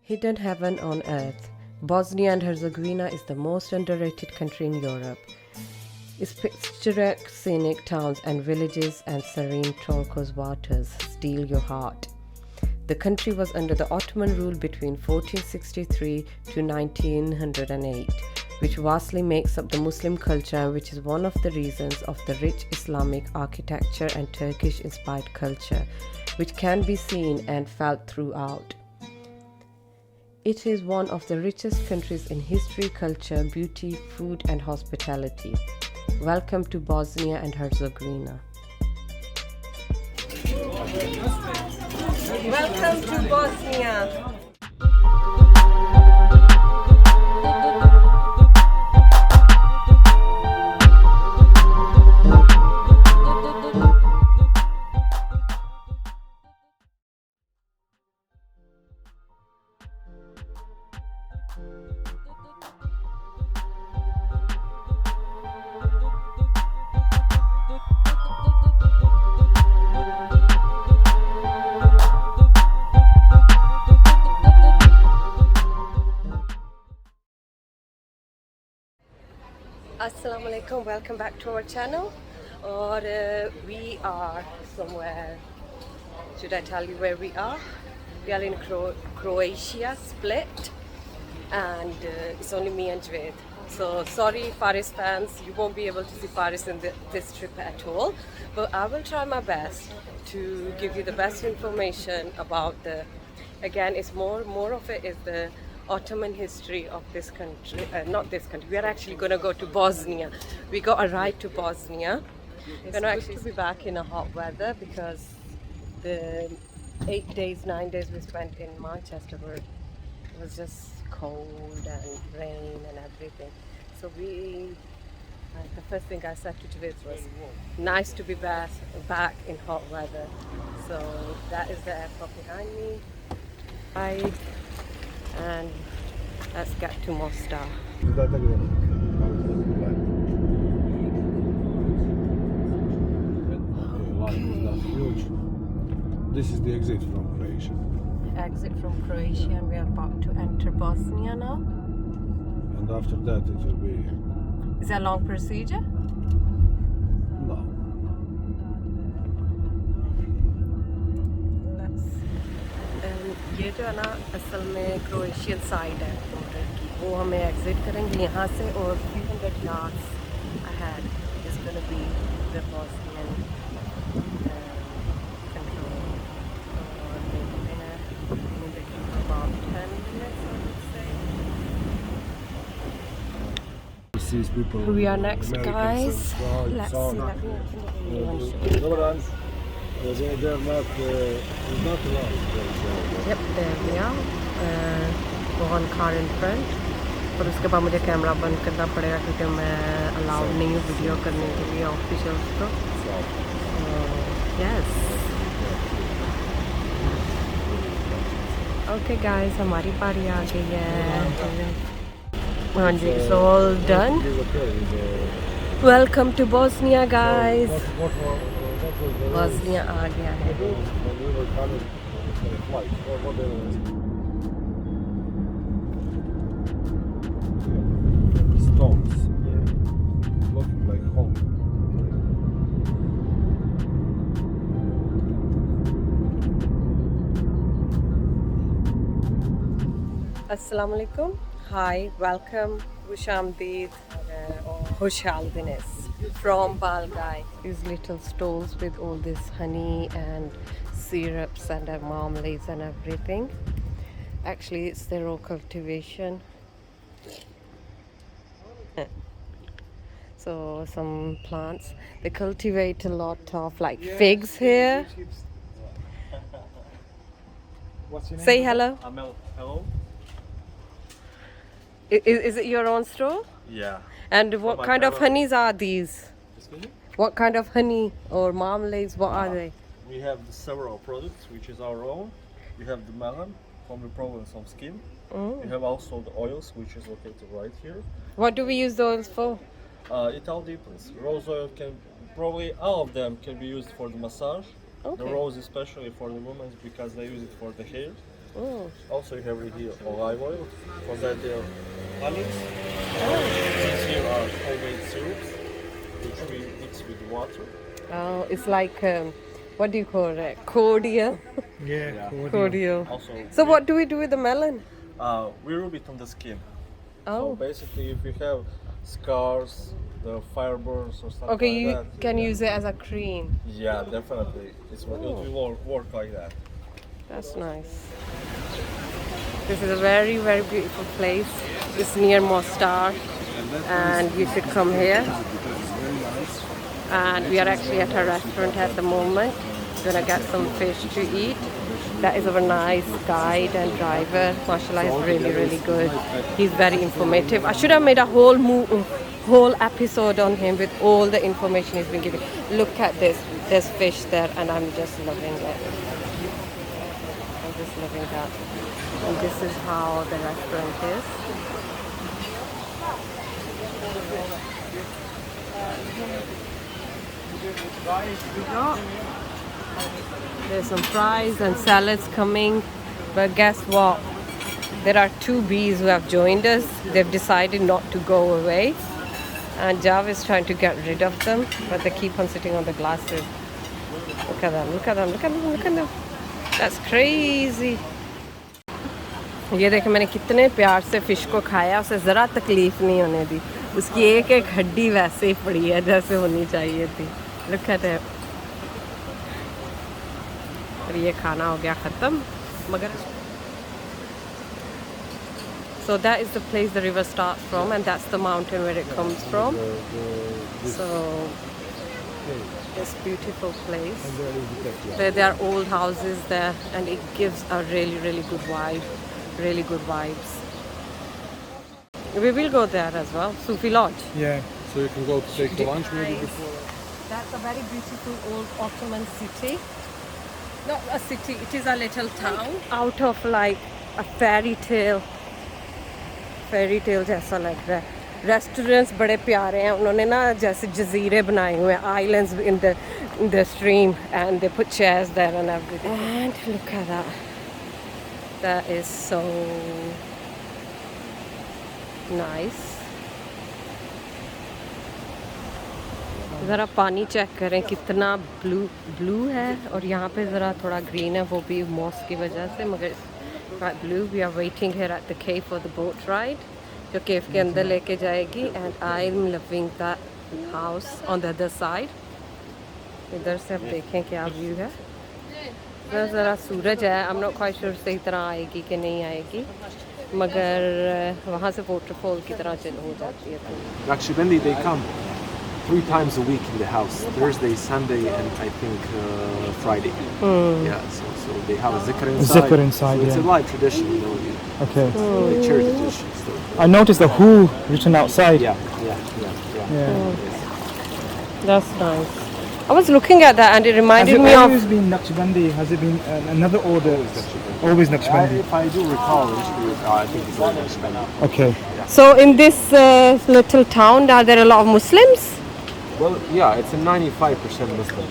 Hidden heaven on earth. Bosnia and Herzegovina is the most underrated country in Europe. Its picturesque scenic towns and villages and serene turquoise waters steal your heart. The country was under the Ottoman rule between 1463 to 1908, which vastly makes up the Muslim culture, which is one of the reasons of the rich Islamic architecture and Turkish-inspired culture, which can be seen and felt throughout. It is one of the richest countries in history, culture, beauty, food, and hospitality. Welcome to Bosnia and Herzegovina. Welcome to Bosnia. Assalamu alaikum, welcome back to our channel. Or we are somewhere, should I tell you where we are? We are in Croatia, Split, and it's only me and Javed. So sorry Faris fans, you won't be able to see Faris in this trip at all, but I will try my best to give you the best information about again, it's more of it is the Ottoman history of this country, not this country. We are actually going to go to Bosnia. We got a ride to Bosnia. We're going to actually be back in a hot weather because the 9 days we spent in Manchester it was just cold and rain and everything. So the first thing I said to Javed was, nice to be back in hot weather. So that is the airport behind me. And let's get to Mostar. This is the exit from Croatia. Exit from Croatia, and we are about to enter Bosnia now. And after that it will be... Is that a long procedure? No. ये जो है ना असल में Croatian side है border की, वो हमें एग्जिट करेंगे यहाँ से और few hundred yards ahead is going to be the Bosnian control. और देखते हैं about 10 minutes I would say. We are next, guys. Let's see. Let me open the window. They're not allowed. Yep, there we are. One car in front. और उसके बाद मुझे camera बंद करना पड़ेगा क्योंकि मैं अलाउड नहीं हूँ वीडियो करने के लिए ऑफिशियल्स को. Yes. Okay guys, हमारी बारी आ गई है. हाँ जी, it's all done. Welcome to Bosnia, guys. Bosnia आ गया है. Stones, looking like home. Assalamu alaikum. Hi, welcome. Hushamdeed or Hushaldines from Balgai. These little stalls with all this honey and syrups and marmalades and everything. Actually, it's their own cultivation. So some plants. They cultivate a lot of like figs here. What's your name? Say hello. Amel, hello? Is it your own store? Yeah. And what kind of honeys are these? Excuse me? What kind of honey or marmalades? What are they? We have several products, which is our own. We have the melon from the province of skin. We have also the oils, which is located right here. What do we use the oils for? It all depends. Rose oil can, probably all of them can be used for the massage. Okay. The rose especially for the women because they use it for the hair. Mm. Also, you have here olive oil. For that, there are onions. These here are homemade syrups, which we mix with water. Oh, it's like what do you call it? Cordial. Yeah. Cordial. Also, So what do we do with the melon? we rub it on the skin. So Oh. basically, if you have scars, the fire burns or something Okay, like you that, can use it as a cream. yeah, definitely, it will work like that. That's nice. This is a very, very beautiful place. It's near Mostar, and you should come here. And we are actually at a restaurant at the moment. Gonna get some fish to eat. That is our nice guide and driver. Mashallah is really, really good. He's very informative. I should have made a whole episode on him with all the information he's been giving. Look at this. There's fish there, and I'm just loving it. I'm just loving that. And this is how the restaurant is. There's some fries and salads coming, but guess what? There are two bees who have joined us. They've decided not to go away, and Jav is trying to get rid of them, but they keep on sitting on the glasses. Look at them, look at them, look at them, look at them. That's crazy. ये देखें मैंने कितने प्यार से fish को खाया, उसे ज़रा तकलीफ नहीं होने दी. उसकी एक एक हड्डी वैसे ही पड़ी है जैसे होनी चाहिए थी. Look at it. और ये खाना हो गया ख़त्म मगर so that is the place the river starts from, and that's the mountain where it comes from. So it's a beautiful place. There are old houses there, and it gives a really, really good vibe. Really good vibes. We will go there as well. Sufi Lodge. Yeah. So you can go to take lunch maybe Nice. before. That's a very beautiful old Ottoman city. Not a city, it is a little town out of like a fairy tale जैसा लग रहा है. Restaurants बड़े प्यारे हैं. उन्होंने ना जैसे जजीरे बनाए हुए हैं, islands in the stream, and they put chairs there and everything. And look at that. That is so nice. ज़रा पानी चेक करें कितना ब्लू है, और यहाँ पे ज़रा थोड़ा ग्रीन है, वो भी मॉस की वजह से, मगर blue. We are waiting here at the cave for the boat ride, जो केव के अंदर लेके जाएगी. And I am loving that house on the other side. इधर से अब देखें क्या व्यू है. ज़रा सूरज है. I am not quite sure सही तरह आएगी कि नहीं आएगी, मगर वहाँ से वाटरफॉल की तरह चल हो जाती है. Naqshbandi, they come 3 times a week in the house: Thursday, Sunday, and I think Friday. Yeah, so they have a zikr inside. Zikr inside, so it's yeah. a live tradition, you know. Okay. They cherish the tradition. So. I noticed the who written outside. Yeah. That's nice. I was looking at that and it Has reminded it me always of. been Naqshbandi? Has it been another order? Always Naqshbandi. If I do recall, I think it's all Naqshbandi. Okay. So in this little town, are there a lot of Muslims? Well, yeah, it's a 95% Muslim.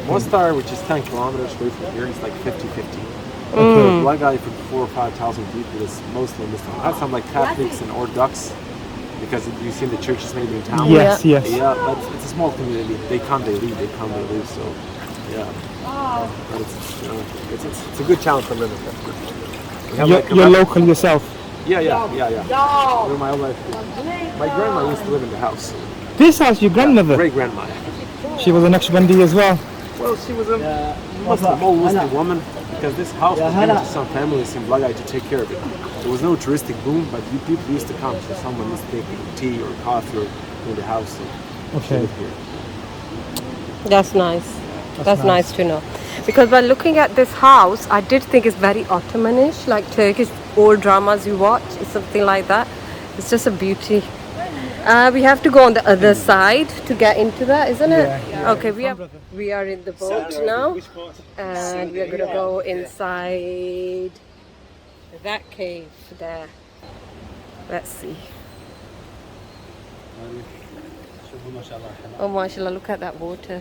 Mostar, which is 10 kilometers away from here, is like 50-50. Blagai for 4,000 or 5,000 people is mostly Muslim. We have some like Catholics and Orthodox, because you see the churches maybe in town. Yes, yes. Yeah, but it's a small community. They come, they leave, they come, they leave. So, yeah. But it's a good town to live in. We have, like, You're local yourself. Yeah. Where my life. My grandma used to live in the house. This house, your grandmother? Great grandma. She was a Naqshbandi as well. Well, she was a Muslim, old Muslim woman, because this house was given to some families in Blagai to take care of it. There was no touristic boom, but people used to come. So someone used to take tea or coffee or in the house. So Okay. here. That's nice. That's nice to know. Because by looking at this house, I did think it's very Ottomanish, like Turkish old dramas you watch. It's something like that. It's just a beauty. We have to go on the other side to get into that, isn't it? Yeah. Okay, we are in the boat now, and we are gonna go inside that cave there. Let's see. Oh, mashallah! Look at that water.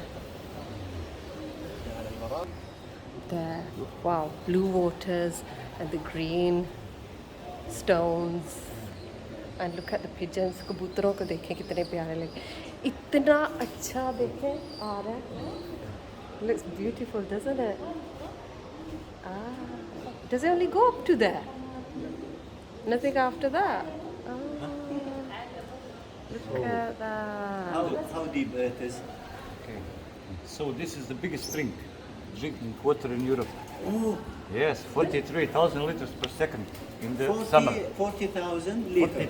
There. Wow, blue waters, and the green stones. And look at the pigeons. कबूतरों को देखें कितने प्यारे लगे. इतना अच्छा देखें आ रहा है. Looks beautiful, doesn't it? Does it only go up to there? Nothing after that? Look at that. How deep it is? Okay. So this is the biggest spring drinking water in Europe. Oh, Yes, 43,000 liters per second in the summer. 40,000 liters.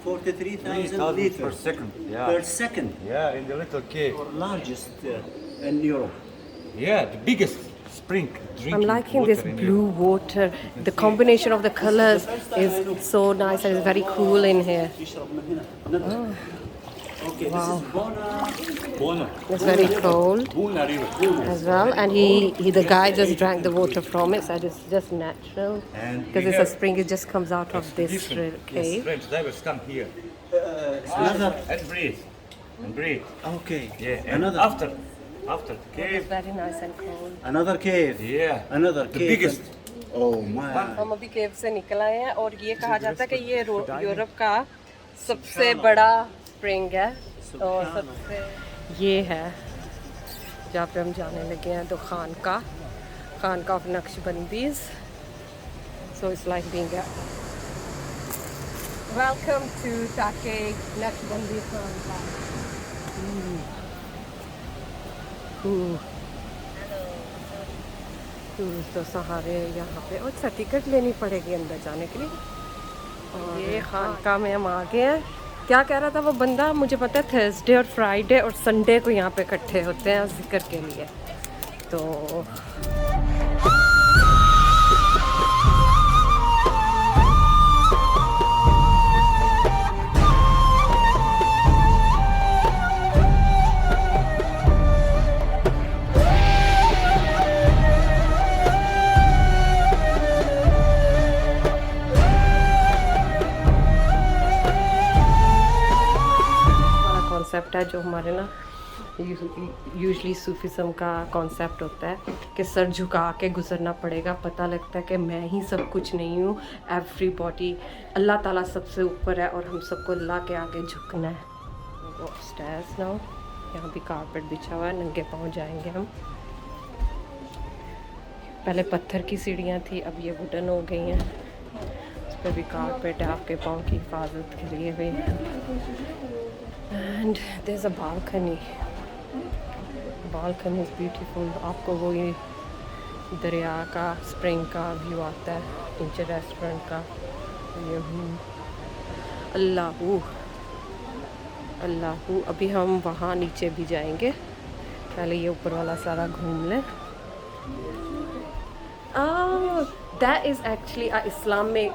43,000 3,000 liters per second. Yeah. per second. Yeah, in the little cave. Largest in Europe. Yeah, the biggest spring drinking I'm liking water this in blue Europe. water. The combination of the colors is so nice and it's very cool in here. يشرب من هنا. Okay, this is Bona. It's very cold Bona River. as well, and the guy just drank the water from it, so it's just natural And because we it's a have spring. It just comes out of this expedition. cave. French divers come here Another. and breathe. And breathe. Okay. Yeah, and Another. after the It's cave. very nice and cold. Another cave. Yeah. Another The cave. biggest. Oh my. हम अभी केव से निकल आए हैं और ये कहा जाता है कि ये यूरोप का सबसे बड़ा स्प्रिंग है और सबसे ये है जहाँ पे हम जाने लगे हैं तो खानका of Naqshbandis. So it's like being welcome to ताके नक्शबंदी खानका. तो सहारे यहाँ पे और अच्छा टिकट लेनी पड़ेगी अंदर जाने के लिए. और ये खानका में हम आ गए हैं. क्या कह रहा था वो बंदा, मुझे पता है थर्सडे और फ्राइडे और संडे को यहाँ पे इकट्ठे होते हैं जिक्र के लिए. तो कॉन्सेप्ट है जो हमारे ना यूजली सूफिज्म का कॉन्सेप्ट होता है कि सर झुका के गुजरना पड़ेगा. पता लगता है कि मैं ही सब कुछ नहीं हूँ. एवरीबॉडी, अल्लाह ताला सबसे ऊपर है और हम सबको अल्लाह के आगे झुकना है. स्टेयर्स नाउ, यहाँ भी कारपेट बिछा हुआ है, नंगे पाँव जाएंगे हम. पहले पत्थर की सीढ़ियाँ थी, अब ये वुडन हो गई हैं. उस पर भी कारपेट है आपके पाँव की हिफाजत के लिए भी. And there's a balcony. Balcony is beautiful. आपको वो ये दरिया का स्प्रिंग का व्यू आता है नीचे रेस्टोरेंट का. ये अल्लाह. अभी हम वहाँ नीचे भी जाएंगे, पहले ये ऊपर वाला सारा घूम लें. That is actually इस्लामिक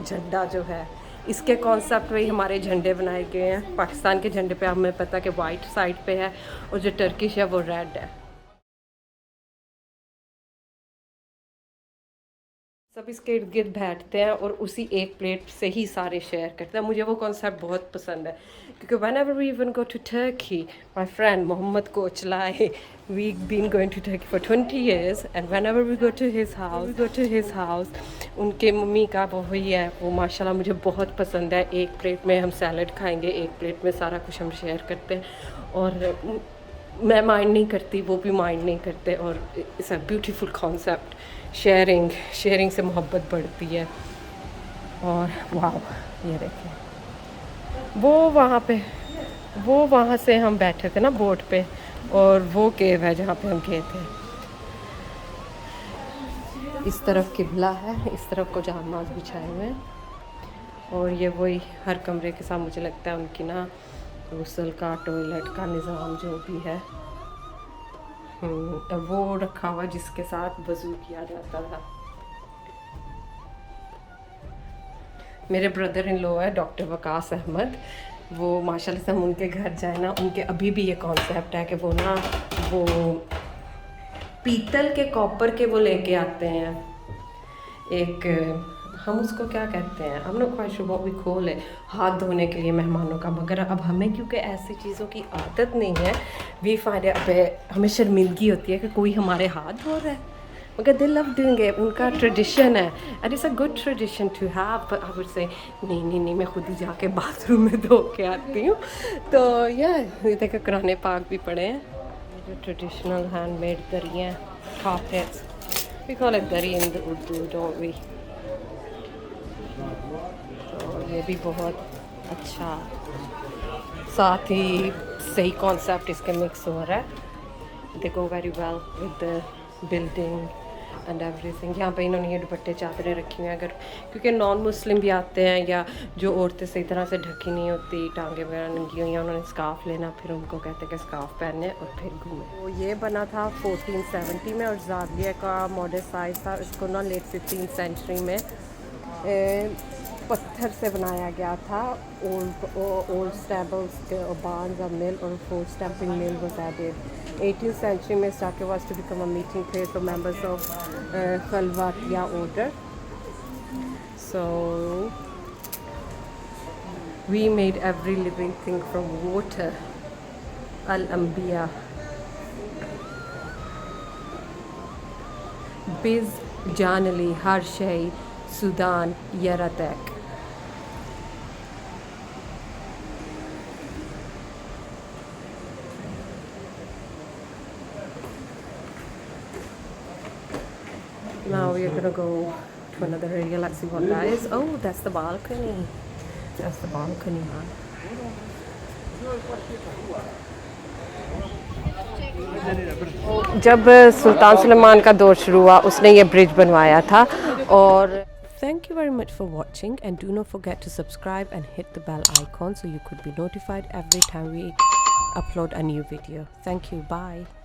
झंडा जो है, इसके कॉन्सेप्ट वही हमारे झंडे बनाए गए हैं. पाकिस्तान के झंडे पे हमें पता है कि वाइट साइड पे है और जो टर्किश है वो रेड है. सब इसके इर्द गिर्द बैठते हैं और उसी एक प्लेट से ही सारे शेयर करते हैं. मुझे वो कॉन्सेप्ट बहुत पसंद है क्योंकि whenever we even go to Turkey, my friend Mohammed कोचलाई, we've been going to Turkey for 20 years and whenever we go to his house, उनके मम्मी का वो वही है, वो माशाल्लाह मुझे बहुत पसंद है. एक प्लेट में हम सैलड खाएंगे, एक प्लेट में सारा कुछ हम शेयर करते हैं और मैं माइंड नहीं करती, वो भी माइंड नहीं करते. और it's a beautiful concept. Sharing से मोहब्बत बढ़ती है. और वाह, ये देखें वो वहाँ से हम बैठे थे ना बोट पे, और वो केव है जहाँ पे हम गए थे. इस तरफ किबला है, इस तरफ को जहाँ नमाज बिछाए हुए हैं. और ये वही हर कमरे के साथ मुझे लगता है उनकी ना गुस्ल का टॉयलेट का निज़ाम जो भी है वो रखा हुआ जिसके साथ वज़ू किया जाता था. मेरे ब्रदर इन लॉ है डॉक्टर वकास अहमद, वो माशाल्लाह से हम उनके घर जाए ना, उनके अभी भी ये कॉन्सेप्ट है कि वो पीतल के कॉपर के वो लेके आते हैं. एक हम उसको क्या कहते हैं, हम लोग ख्वाहिश वो भी खोल है हाथ धोने के लिए मेहमानों का. मगर अब हमें क्योंकि ऐसी चीज़ों की आदत नहीं है, वी फाइंड हमें शर्मिंदगी होती है कि कोई हमारे हाथ धो रहा है. मगर they love doing it, उनका ट्रेडिशन है and it's a good tradition to have, but I would say नहीं मैं खुद ही जाके बाथरूम में धो के आती हूँ. तो ये देखो कुरान पाक भी पढ़े हैं, जो ट्रेडिशनल हैंडमेड दरियाँ, carpets, we call it दरी in the Urdu, don't we? तो ये भी बहुत अच्छा, साथ ही सही कॉन्सेप्ट इसके मिक्स हो रहा है. They go very well with the building and everything. यहाँ पे इन्होंने ये दुपट्टे चादरें रखी हुई हैं, अगर क्योंकि नॉन मुस्लिम भी आते हैं या जो औरतें सही तरह से ढकी नहीं होती, टांगे वगैरह नंगी हुई हैं, उन्होंने स्कार्फ लेना, फिर उनको कहते हैं कि स्कार्फ पहने और फिर घूमें. तो ये बना था 1470 में और ज़ाविया का मॉडल साइज था. इसको ना लेट 15th सेंचुरी में पत्थर से बनाया गया था. ओल्ड स्टेबल्स बार्न्स और मिल और four stamping mill was added. 18th century में Sake was to become a meeting place for members of Khalwatiya order. So we made every living thing from water. Al-Anbiya. Biz Janali Har Shay Sudan Yaratek. Now we are gonna go to another area. Let's see what that is. Oh, that's the balcony. That's the balcony, man. जब सुल्तान सुलेमान का दौर शुरू हुआ, उसने ये bridge बनवाया था. और thank you very much for watching, and do not forget to subscribe and hit the bell icon so you could be notified every time we upload a new video. Thank you. Bye.